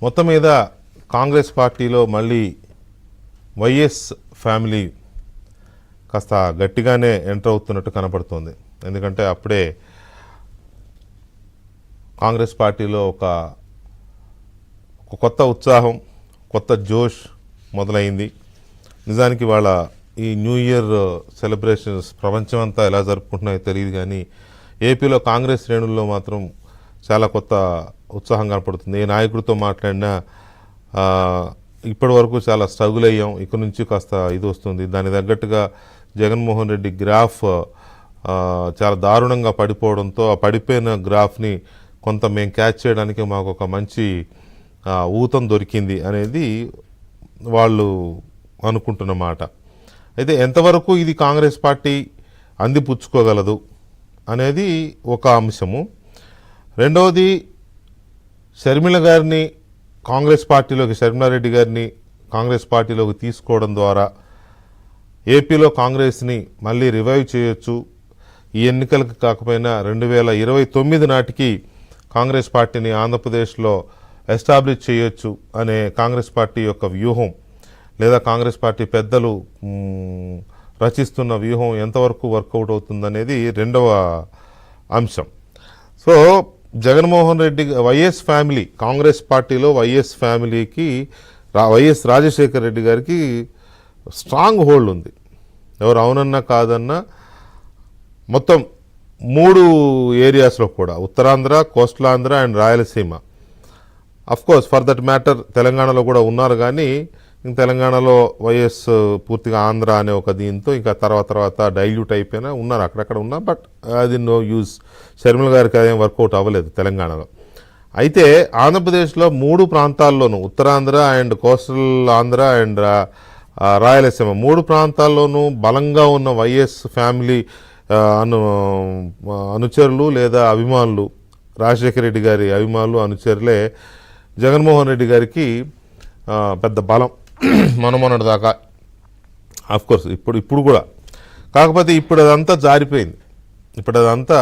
మొత్తం మీద కాంగ్రెస్ పార్టీలో మళ్ళీ వైఎస్ ఫ్యామిలీ కాస్త గట్టిగానే ఎంటర్ అవుతున్నట్టు కనపడుతోంది. ఎందుకంటే అప్పుడే కాంగ్రెస్ పార్టీలో ఒక కొత్త ఉత్సాహం, కొత్త జోష్ మొదలైంది. నిజానికి వాళ్ళ ఈ న్యూ ఇయర్ సెలబ్రేషన్స్ ప్రపంచమంతా ఎలా జరుపుకుంటున్నాయో తెలియదు, కానీ ఏపీలో కాంగ్రెస్ శ్రేణుల్లో మాత్రం చాలా కొత్త ఉత్సాహం కనపడుతుంది. ఏ నాయకుడితో మాట్లాడినా ఇప్పటి వరకు చాలా స్ట్రగుల్ అయ్యాం, ఇక్కడ నుంచి కాస్త ఇది వస్తుంది. దానికి తగ్గట్టుగా జగన్మోహన్ రెడ్డి గ్రాఫ్ చాలా దారుణంగా పడిపోవడంతో ఆ పడిపోయిన గ్రాఫ్ని కొంత మేము క్యాచ్ చేయడానికి మాకు ఒక మంచి ఊతం దొరికింది అనేది వాళ్ళు అనుకుంటున్న మాట. అయితే ఎంతవరకు ఇది కాంగ్రెస్ పార్టీ అందిపుచ్చుకోగలదు అనేది ఒక అంశము. రెండవది, షర్మిల గారిని కాంగ్రెస్ పార్టీలోకి, షర్మిలారెడ్డి గారిని కాంగ్రెస్ పార్టీలోకి తీసుకోవడం ద్వారా ఏపీలో కాంగ్రెస్ని మళ్ళీ రివైవ్ చేయొచ్చు. ఈ ఎన్నికలకు కాకపోయినా 2029 నాటికి కాంగ్రెస్ పార్టీని ఆంధ్రప్రదేశ్లో ఎస్టాబ్లిష్ చేయొచ్చు అనే కాంగ్రెస్ పార్టీ యొక్క వ్యూహం, లేదా కాంగ్రెస్ పార్టీ పెద్దలు రచిస్తున్న వ్యూహం ఎంతవరకు వర్కౌట్ అవుతుందనేది రెండవ అంశం. So Jaganmohan Reddy, YS family, Congress పార్టీలో వైఎస్ ఫ్యామిలీకి వైఎస్ రాజశేఖర రెడ్డి గారికి స్ట్రాంగ్ హోల్డ్ ఉంది. ఎవరు అవునన్నా కాదన్నా మొత్తం 3 ఏరియాస్లో కూడా, Uttarandhra, Coastal Andhra and Rayalaseema, of course for that matter తెలంగాణలో కూడా ఉన్నారు. కానీ తెలంగాణలో వైఎస్ పూర్తిగా ఆంధ్ర అనే ఒక దీంతో ఇంకా తర్వాత డైల్యూట్ అయిపోయినా ఉన్నారు, అక్కడక్కడ ఉన్నా. బట్ అది నో యూజ్. షర్మిల గారికి అదేం వర్కౌట్ అవ్వలేదు తెలంగాణలో. అయితే ఆంధ్రప్రదేశ్లో 3 ప్రాంతాల్లోనూ, Uttarandhra and coastal Andhra and Rayalaseema 3 ప్రాంతాల్లోనూ బలంగా ఉన్న వైఎస్ ఫ్యామిలీ అనుచరులు లేదా అభిమానులు, రాజశేఖర రెడ్డి గారి అభిమానులు, అనుచరులే జగన్మోహన్ రెడ్డి గారికి పెద్ద బలం మొన్నటి దాకా. ఆఫ్కోర్స్ ఇప్పుడు కూడా, కాకపోతే ఇప్పుడు అదంతా జారిపోయింది. ఇప్పుడు అదంతా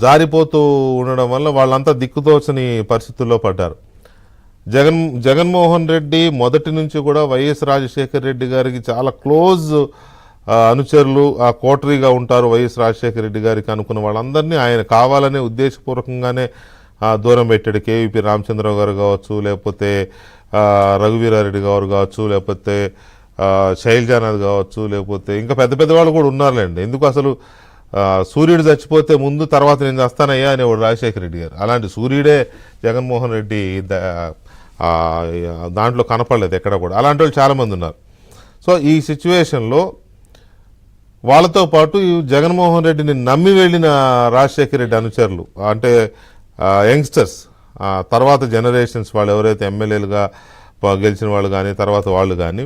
జారిపోతూ ఉండడం వల్ల వాళ్ళంతా దిక్కుతోచని పరిస్థితుల్లో పడ్డారు. జగన్మోహన్ రెడ్డి మొదటి నుంచి కూడా వైఎస్ రాజశేఖర రెడ్డి గారికి చాలా క్లోజ్ అనుచరులు, ఆ కోటరీగా ఉంటారు. వైఎస్ రాజశేఖర రెడ్డి గారికి అనుకున్న వాళ్ళందరినీ ఆయన కావాలనే ఉద్దేశపూర్వకంగానే దూరం పెట్టాడు. కేవీపీ రామచంద్రరావు గారు కావచ్చు, లేకపోతే రఘువీరారెడ్డి గారు కావచ్చు, లేకపోతే శైలజానాథ్ కావచ్చు, లేకపోతే ఇంకా పెద్ద వాళ్ళు కూడా ఉన్నారులేండి. ఎందుకు అసలు సూర్యుడు చచ్చిపోతే ముందు తర్వాత నేను చేస్తానయ్యా అనేవాడు రాజశేఖర రెడ్డి గారు. అలాంటి సూర్యుడే జగన్మోహన్ రెడ్డి దాంట్లో కనపడలేదు ఎక్కడ కూడా. అలాంటి వాళ్ళు చాలామంది ఉన్నారు. సో ఈ సిచ్యువేషన్లో వాళ్ళతో పాటు జగన్మోహన్ రెడ్డిని నమ్మి వెళ్ళిన రాజశేఖర రెడ్డి అనుచరులు, అంటే యంగ్స్టర్స్, తర్వాత జనరేషన్స్ వాళ్ళు ఎవరైతే ఎమ్మెల్యేలుగా గెలిచిన వాళ్ళు కానీ తర్వాత వాళ్ళు కానీ,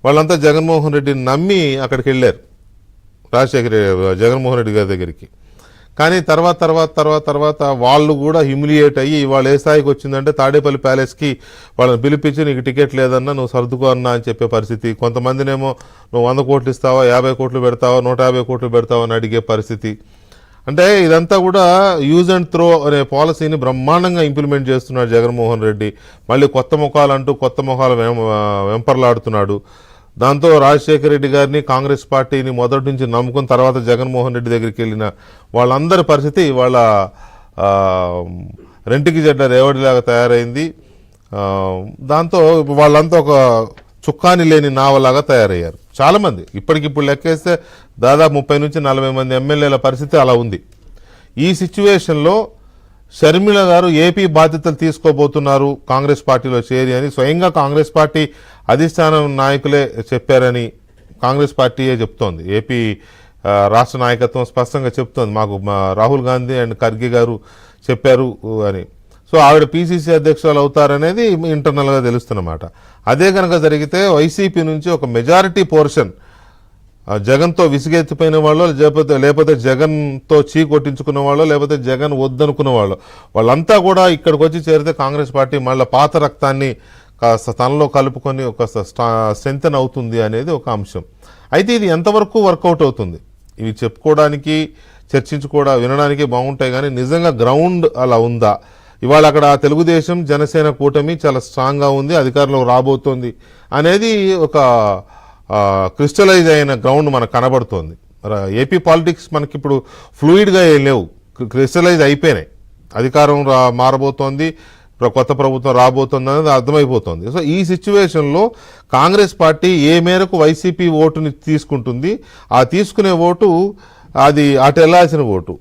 వాళ్ళంతా జగన్మోహన్ రెడ్డిని నమ్మి అక్కడికి వెళ్ళారు జగన్మోహన్ రెడ్డి గారి దగ్గరికి. కానీ తర్వాత వాళ్ళు కూడా హ్యూమిలియేట్ అయ్యి వాళ్ళు ఏ స్థాయికి వచ్చిందంటే తాడేపల్లి ప్యాలెస్కి వాళ్ళని పిలిపించి నీకు టికెట్ లేదన్నా నువ్వు సర్దుకో అన్నా అని చెప్పే పరిస్థితి. కొంతమందినేమో నువ్వు 100 కోట్లు ఇస్తావా, 50 కోట్లు పెడతావా, 150 కోట్లు పెడతావా అని అడిగే పరిస్థితి. అంటే ఇదంతా కూడా యూజ్ అండ్ త్రో అనే పాలసీని బ్రహ్మాండంగా ఇంప్లిమెంట్ చేస్తున్నాడు జగన్మోహన్ రెడ్డి. మళ్ళీ కొత్త ముఖాలు వెంపర్లాడుతున్నాడు. దాంతో రాజశేఖర రెడ్డి గారిని, కాంగ్రెస్ పార్టీని మొదటి నుంచి నమ్ముకుని తర్వాత జగన్మోహన్ రెడ్డి దగ్గరికి వెళ్ళిన వాళ్ళందరి పరిస్థితి వాళ్ళ రెంటికి జడ్డ రేవడిలాగా తయారైంది. దాంతో వాళ్ళంతా ఒక చుక్కాని లేని నావలాగా తయారయ్యారు చాలామంది. ఇప్పటికిప్పుడు లెక్కేస్తే దాదాపు 30 నుంచి 40 మంది ఎమ్మెల్యేల పరిస్థితి అలా ఉంది. ఈ సిచ్యువేషన్లో షర్మిల గారు ఏపీ బాధ్యతలు తీసుకోబోతున్నారు కాంగ్రెస్ పార్టీలో చేరి అని స్వయంగా కాంగ్రెస్ పార్టీ అధిష్టానం నాయకులే చెప్పారని కాంగ్రెస్ పార్టీయే చెప్తోంది. ఏపీ రాష్ట్ర నాయకత్వం స్పష్టంగా చెప్తోంది, మాకు రాహుల్ గాంధీ అండ్ ఖర్గే గారు చెప్పారు అని. సో ఆవిడ పీసీసీ అధ్యక్షులు అవుతారనేది ఇంటర్నల్గా తెలుస్తున్నమాట. అదే కనుక జరిగితే వైసీపీ నుంచి ఒక మెజారిటీ పోర్షన్ జగన్తో విసిగెత్తిపోయిన వాళ్ళు, లేకపోతే జగన్తో చీ కొట్టించుకున్న వాళ్ళు, లేకపోతే జగన్ వద్దనుకున్న వాళ్ళు, వాళ్ళంతా కూడా ఇక్కడికి వచ్చి చేరితే కాంగ్రెస్ పార్టీ మళ్ళీ పాత రక్తాన్ని కాస్త తనలో కలుపుకొని ఒక స్ట్రెంథెన్ అవుతుంది అనేది ఒక అంశం. అయితే ఇది ఎంతవరకు వర్కౌట్ అవుతుంది, ఇవి చెప్పుకోవడానికి, చర్చించుకోవడం, వినడానికి బాగుంటాయి, కానీ నిజంగా గ్రౌండ్ అలా ఉందా? ఇవాళ అక్కడ తెలుగుదేశం జనసేన కూటమి చాలా స్ట్రాంగ్గా ఉంది, అధికారంలో రాబోతోంది అనేది ఒక క్రిస్టలైజ్ అయిన గ్రౌండ్ మనకు కనబడుతోంది. ఏపీ పాలిటిక్స్ మనకి ఇప్పుడు ఫ్లూయిడ్గా ఏం లేవు, క్రిస్టలైజ్ అయిపోయినాయి. అధికారం మారబోతోంది, కొత్త ప్రభుత్వం రాబోతుంది అనేది అర్థమైపోతుంది. సో ఈ సిచ్యువేషన్లో కాంగ్రెస్ పార్టీ ఏ మేరకు వైసీపీ ఓటుని తీసుకుంటుంది, ఆ తీసుకునే ఓటు అది అటు వెళ్లాల్సిన ఓటు